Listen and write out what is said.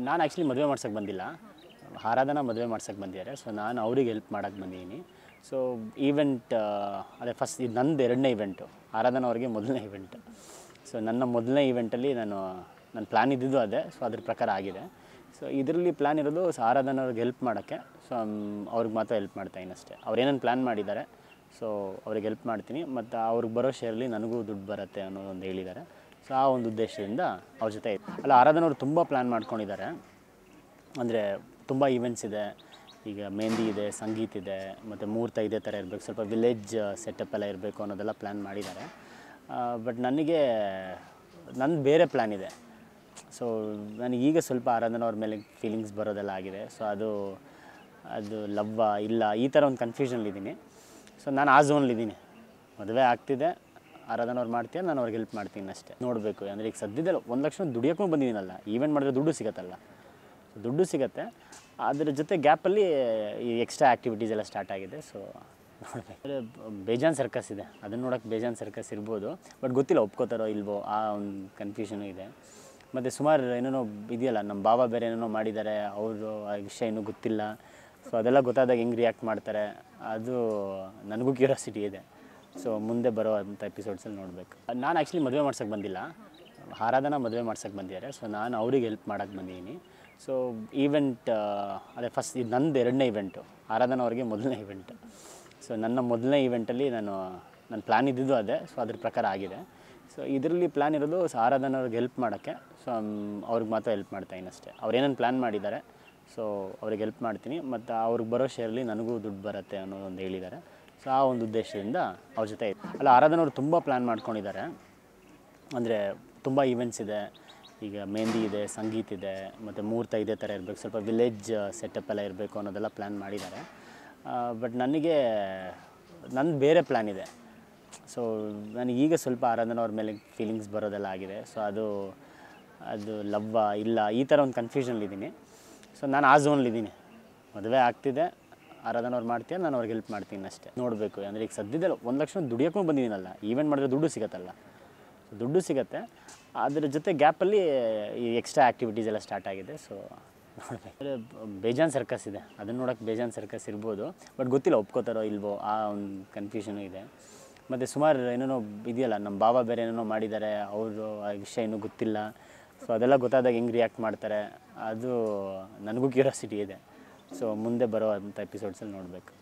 ನಾನು ಆ್ಯಕ್ಚುಲಿ ಮದುವೆ ಮಾಡ್ಸೋಕ್ಕೆ ಬಂದಿಲ್ಲ. ಆರಾಧನಾ ಮದುವೆ ಮಾಡ್ಸೋಕ್ಕೆ ಬಂದಿದ್ದಾರೆ. ಸೊ ನಾನು ಅವ್ರಿಗೆ ಹೆಲ್ಪ್ ಮಾಡೋಕ್ಕೆ ಬಂದಿದ್ದೀನಿ. ಸೊ ಈವೆಂಟ್ ಅದೇ ಫಸ್ಟ್ ಇದು ನಂದು 2ನೇ ಇವೆಂಟು, ಆರಾಧನಾ ಅವ್ರಿಗೆ 1ನೇ ಇವೆಂಟ್. ಸೊ ನನ್ನ 1ನೇ ಇವೆಂಟಲ್ಲಿ ನನ್ನ ಪ್ಲ್ಯಾನ್ ಇದ್ದಿದ್ದು ಅದೇ. ಸೊ ಅದ್ರ ಪ್ರಕಾರ ಆಗಿದೆ. ಸೊ ಇದರಲ್ಲಿ ಪ್ಲ್ಯಾನ್ ಇರೋದು ಆರಾಧನಾ ಅವ್ರಿಗೆ ಹೆಲ್ಪ್ ಮಾಡೋಕ್ಕೆ. ಸೊ ಅವ್ರಿಗೆ ಮಾತ್ರ ಹೆಲ್ಪ್ ಮಾಡ್ತಾಯಿದ್ದೀನಿ ಅಷ್ಟೇ. ಅವ್ರೇನೇನು ಪ್ಲ್ಯಾನ್ ಮಾಡಿದ್ದಾರೆ ಸೊ ಅವ್ರಿಗೆ ಹೆಲ್ಪ್ ಮಾಡ್ತೀನಿ, ಮತ್ತು ಅವ್ರಿಗೆ ಬರೋ ಶೇರಲ್ಲಿ ನನಗೂ ದುಡ್ಡು ಬರುತ್ತೆ ಅನ್ನೋದೊಂದು ಹೇಳಿದ್ದಾರೆ. ಸೊ ಆ ಒಂದು ಉದ್ದೇಶದಿಂದ ಅವ್ರ ಜೊತೆ ಅಲ್ಲ, ಆರಾಧನಾ ಅವರು ತುಂಬ ಪ್ಲ್ಯಾನ್ ಮಾಡ್ಕೊಂಡಿದ್ದಾರೆ. ಅಂದರೆ ತುಂಬ ಈವೆಂಟ್ಸ್ ಇದೆ. ಈಗ ಮೆಹಂದಿ ಇದೆ, ಸಂಗೀತ ಇದೆ, ಮತ್ತು ಮುಹೂರ್ತ ಇದೇ ಥರ ಇರಬೇಕು, ಸ್ವಲ್ಪ ವಿಲೇಜ್ ಸೆಟಪ್ ಎಲ್ಲ ಇರಬೇಕು ಅನ್ನೋದೆಲ್ಲ ಪ್ಲ್ಯಾನ್ ಮಾಡಿದ್ದಾರೆ. ಬಟ್ ನನಗೆ ನಂದು ಬೇರೆ ಪ್ಲ್ಯಾನ್ ಇದೆ. ಸೊ ನನಗೀಗ ಸ್ವಲ್ಪ ಆರಾಧನಾ ಅವ್ರ ಮೇಲೆ ಫೀಲಿಂಗ್ಸ್ ಬರೋದೆಲ್ಲ ಆಗಿದೆ. ಸೊ ಅದು ಲವ್ವ ಇಲ್ಲ ಈ ಥರ ಒಂದು ಕನ್ಫ್ಯೂಷನ್ಲಿದ್ದೀನಿ. ಸೊ ನಾನು ಆ ಝೋನ್ಲಿದ್ದೀನಿ. ಮದುವೆ ಆಗ್ತಿದೆ, ಆರಾಧನಾ ಅವ್ರು ಮಾಡ್ತೀಯ, ನಾನು ಅವ್ರಿಗೆ ಹೆಲ್ಪ್ ಮಾಡ್ತೀನಿ ಅಷ್ಟೇ. ನೋಡಬೇಕು. ಅಂದರೆ ಈಗ ಸದ್ಯದಲ್ಲಿ 1 ಲಕ್ಷ ದುಡಿಯೋಕ್ಕೂ ಬಂದಿದ್ದೀನಲ್ಲ, ಈವೆಂಟ್ ಮಾಡಿದ್ರೆ ದುಡ್ಡು ಸಿಗುತ್ತಲ್ಲ, ದುಡ್ಡು ಸಿಗುತ್ತೆ. ಅದ್ರ ಜೊತೆ ಗ್ಯಾಪಲ್ಲಿ ಈ ಎಕ್ಸ್ಟ್ರಾ ಆ್ಯಕ್ಟಿವಿಟೀಸ್ ಎಲ್ಲ ಸ್ಟಾರ್ಟ್ ಆಗಿದೆ. ಸೊ ನೋಡಬೇಕು. ಬೇಜಾನ್ ಸರ್ಕಸ್ ಇದೆ, ಅದನ್ನು ನೋಡೋಕ್ಕೆ ಬೇಜಾನ್ ಸರ್ಕಸ್ ಇರ್ಬೋದು. ಬಟ್ ಗೊತ್ತಿಲ್ಲ ಒಪ್ಕೋತಾರೋ ಇಲ್ವೋ, ಆ ಒಂದು ಕನ್ಫ್ಯೂಷನು ಇದೆ. ಮತ್ತು ಸುಮಾರು ಏನೇನೋ ಇದೆಯಲ್ಲ, ನಮ್ಮ ಭಾವ ಬೇರೆ ಏನೇನೋ ಮಾಡಿದ್ದಾರೆ, ಅವರು ಆ ವಿಷಯ ಇನ್ನೂ ಗೊತ್ತಿಲ್ಲ. ಸೊ ಅದೆಲ್ಲ ಗೊತ್ತಾದಾಗ ಹೆಂಗೆ ರಿಯಾಕ್ಟ್ ಮಾಡ್ತಾರೆ, ಅದು ನನಗೂ ಕ್ಯೂರಿಯಾಸಿಟಿ ಇದೆ. ಸೊ ಮುಂದೆ ಬರೋ ಅಂಥ ಎಪಿಸೋಡ್ಸಲ್ಲಿ ನೋಡಬೇಕು. ನಾನು ಆ್ಯಕ್ಚುಲಿ ಮದುವೆ ಮಾಡ್ಸೋಕ್ಕೆ ಬಂದಿಲ್ಲ, ಆರಾಧನಾ ಮದುವೆ ಮಾಡ್ಸೋಕ್ಕೆ ಬಂದಿದ್ದಾರೆ. ಸೊ ನಾನು ಅವ್ರಿಗೆ ಹೆಲ್ಪ್ ಮಾಡೋಕ್ಕೆ ಬಂದಿದ್ದೀನಿ. ಸೊ ಈವೆಂಟ್ ಅದೇ ಫಸ್ಟ್ ಇದು ನಂದು 2ನೇ ಇವೆಂಟು, ಆರಾಧನಾ ಅವ್ರಿಗೆ 1ನೇ ಇವೆಂಟ್. ಸೊ ನನ್ನ 1ನೇ ಇವೆಂಟಲ್ಲಿ ನನ್ನ ಪ್ಲ್ಯಾನ್ ಇದ್ದಿದ್ದು ಅದೇ. ಸೊ ಅದ್ರ ಪ್ರಕಾರ ಆಗಿದೆ. ಸೊ ಇದರಲ್ಲಿ ಪ್ಲ್ಯಾನ್ ಇರೋದು ಆರಾಧನಾ ಅವ್ರಿಗೆ ಹೆಲ್ಪ್ ಮಾಡೋಕ್ಕೆ. ಸೊ ಅವ್ರಿಗೆ ಮಾತ್ರ ಹೆಲ್ಪ್ ಮಾಡ್ತಾಯಿದ್ದೀನಿ ಅಷ್ಟೇ. ಅವ್ರೇನೇನು ಪ್ಲ್ಯಾನ್ ಮಾಡಿದ್ದಾರೆ ಸೊ ಅವ್ರಿಗೆ ಹೆಲ್ಪ್ ಮಾಡ್ತೀನಿ, ಮತ್ತು ಅವ್ರಿಗೆ ಬರೋ ಶೇರಲ್ಲಿ ನನಗೂ ದುಡ್ಡು ಬರುತ್ತೆ ಅನ್ನೋದೊಂದು ಹೇಳಿದ್ದಾರೆ. ಸೊ ಆ ಒಂದು ಉದ್ದೇಶದಿಂದ ಅವ್ರ ಜೊತೆ ಅಲ್ಲ, ಆರಾಧನಾ ಅವರು ತುಂಬ ಪ್ಲ್ಯಾನ್ ಮಾಡ್ಕೊಂಡಿದ್ದಾರೆ. ಅಂದರೆ ತುಂಬ ಈವೆಂಟ್ಸ್ ಇದೆ. ಈಗ ಮೆಹಂದಿ ಇದೆ, ಸಂಗೀತ ಇದೆ, ಮತ್ತು ಮುಹೂರ್ತ ಇದೇ ಥರ ಇರಬೇಕು, ಸ್ವಲ್ಪ ವಿಲೇಜ್ ಸೆಟಪ್ ಎಲ್ಲ ಇರಬೇಕು ಅನ್ನೋದೆಲ್ಲ ಪ್ಲ್ಯಾನ್ ಮಾಡಿದ್ದಾರೆ. ಬಟ್ ನನಗೆ ನಂದು ಬೇರೆ ಪ್ಲ್ಯಾನ್ ಇದೆ. ಸೊ ನನಗೀಗ ಸ್ವಲ್ಪ ಆರಾಧನಾ ಅವ್ರ ಮೇಲೆ ಫೀಲಿಂಗ್ಸ್ ಬರೋದೆಲ್ಲ ಆಗಿದೆ. ಸೊ ಅದು ಲವ್ವ ಇಲ್ಲ ಈ ಥರ ಒಂದು ಕನ್ಫ್ಯೂಷನ್ಲಿದ್ದೀನಿ. ಸೊ ನಾನು ಆ ಝೋನ್ಲಿದ್ದೀನಿ. ಮದುವೆ ಆಗ್ತಿದೆ, ಆರಾಧನಾ ಅವ್ರು ಮಾಡ್ತೀಯ, ನಾನು ಅವ್ರಿಗೆ ಹೆಲ್ಪ್ ಮಾಡ್ತೀನಿ ಅಷ್ಟೇ. ನೋಡಬೇಕು. ಅಂದರೆ ಈಗ ಸದ್ಯದಲ್ಲಿ 1 ಲಕ್ಷ ದುಡಿಯೋಕ್ಕೂ ಬಂದಿದ್ದೀನಲ್ಲ, ಈವೆಂಟ್ ಮಾಡಿದ್ರೆ ದುಡ್ಡು ಸಿಗುತ್ತಲ್ಲ, ದುಡ್ಡು ಸಿಗುತ್ತೆ. ಅದ್ರ ಜೊತೆ ಗ್ಯಾಪಲ್ಲಿ ಈ ಎಕ್ಸ್ಟ್ರಾ ಆ್ಯಕ್ಟಿವಿಟೀಸ್ ಎಲ್ಲ ಸ್ಟಾರ್ಟ್ ಆಗಿದೆ. ಸೊ ನೋಡಬೇಕು. ಬೇಜಾನ್ ಸರ್ಕಸ್ ಇದೆ, ಅದನ್ನು ನೋಡೋಕ್ಕೆ ಬೇಜಾನ್ ಸರ್ಕಸ್ ಇರ್ಬೋದು. ಬಟ್ ಗೊತ್ತಿಲ್ಲ ಒಪ್ಕೋತಾರೋ ಇಲ್ವೋ, ಆ ಒಂದು ಕನ್ಫ್ಯೂಷನು ಇದೆ. ಮತ್ತು ಸುಮಾರು ಏನೇನೋ ಇದೆಯಲ್ಲ, ನಮ್ಮ ಭಾವ ಬೇರೆ ಏನೇನೋ ಮಾಡಿದ್ದಾರೆ, ಅವರು ಆ ವಿಷಯ ಇನ್ನೂ ಗೊತ್ತಿಲ್ಲ. ಸೊ ಅದೆಲ್ಲ ಗೊತ್ತಾದಾಗ ಹೆಂಗೆ ರಿಯಾಕ್ಟ್ ಮಾಡ್ತಾರೆ, ಅದು ನನಗೂ ಕ್ಯೂರಿಯಾಸಿಟಿ ಇದೆ. ಸೊ ಮುಂದೆ ಬರೋ ಅಂಥ ಎಪಿಸೋಡ್ಸಲ್ಲಿ ನೋಡಬೇಕು.